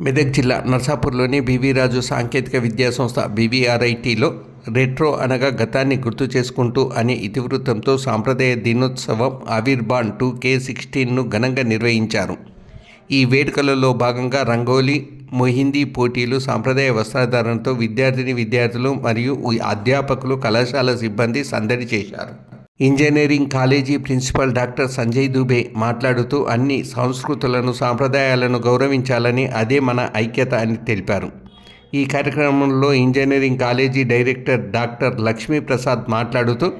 మెదక్ జిల్లా నర్సాపూర్లోని బివి రాజు సాంకేతిక విద్యా సంస్థ BVRITలో రెట్రో అనగా గతాన్ని గుర్తు చేసుకుంటూ అనే ఇతివృత్తంతో సాంప్రదాయ దినోత్సవం ఆవిర్భాన్ 2K16ను ఘనంగా నిర్వహించారు. ఈ వేడుకలలో భాగంగా రంగోలీ, మొహిందీ పోటీలు, సాంప్రదాయ వస్త్రధారణతో విద్యార్థులు మరియు అధ్యాపకులు, కళాశాల సిబ్బంది సందడి చేశారు. Engineering college principal doctor Sanjay Dubey మాట్లాడుతూ అన్ని సంస్కృతులను, సాంప్రదాయాలను గౌరవించాలని, అదే మన ఐక్యత అని తెలిపారు. ఈ కార్యక్రమంలో engineering college director doctor Lakshmi Prasad మాట్లాడుతూ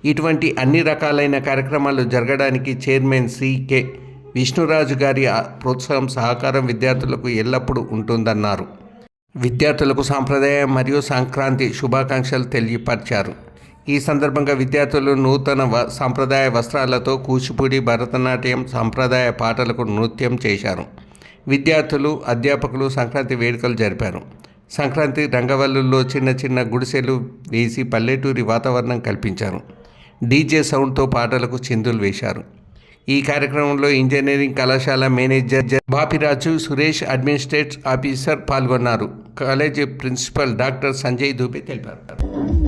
ఇటువంటి అన్ని రకాలైన కార్యక్రమాలు జరగడానికి చైర్మన్ శ్రీ విష్ణురాజు గారి ప్రోత్సాహం, సహకారం విద్యార్థులకు ఎల్లప్పుడూ ఉంటుందన్నారు. విద్యార్థులకు సాంప్రదాయ మరియు సంక్రాంతి శుభాకాంక్షలు తెలియపరిచారు. ఈ సందర్భంగా విద్యార్థులు నూతన సాంప్రదాయ వస్త్రాలతో కూచిపూడి, భరతనాట్యం, సాంప్రదాయ పాటలకు నృత్యం చేశారు. విద్యార్థులు, అధ్యాపకులు సంక్రాంతి వేడుకలు జరిపారు. సంక్రాంతి రంగవల్లుల్లో చిన్న చిన్న గుడిసెలు వేసి పల్లెటూరి వాతావరణం కల్పించారు. DJ సౌండ్తో పాటలకు చిందులు వేశారు. ఈ కార్యక్రమంలో ఇంజనీరింగ్ కళాశాల manager Bapiraju Suresh, administrative officer పాల్గొన్నారు. College principal doctor Sanjay Dube తెలిపారు.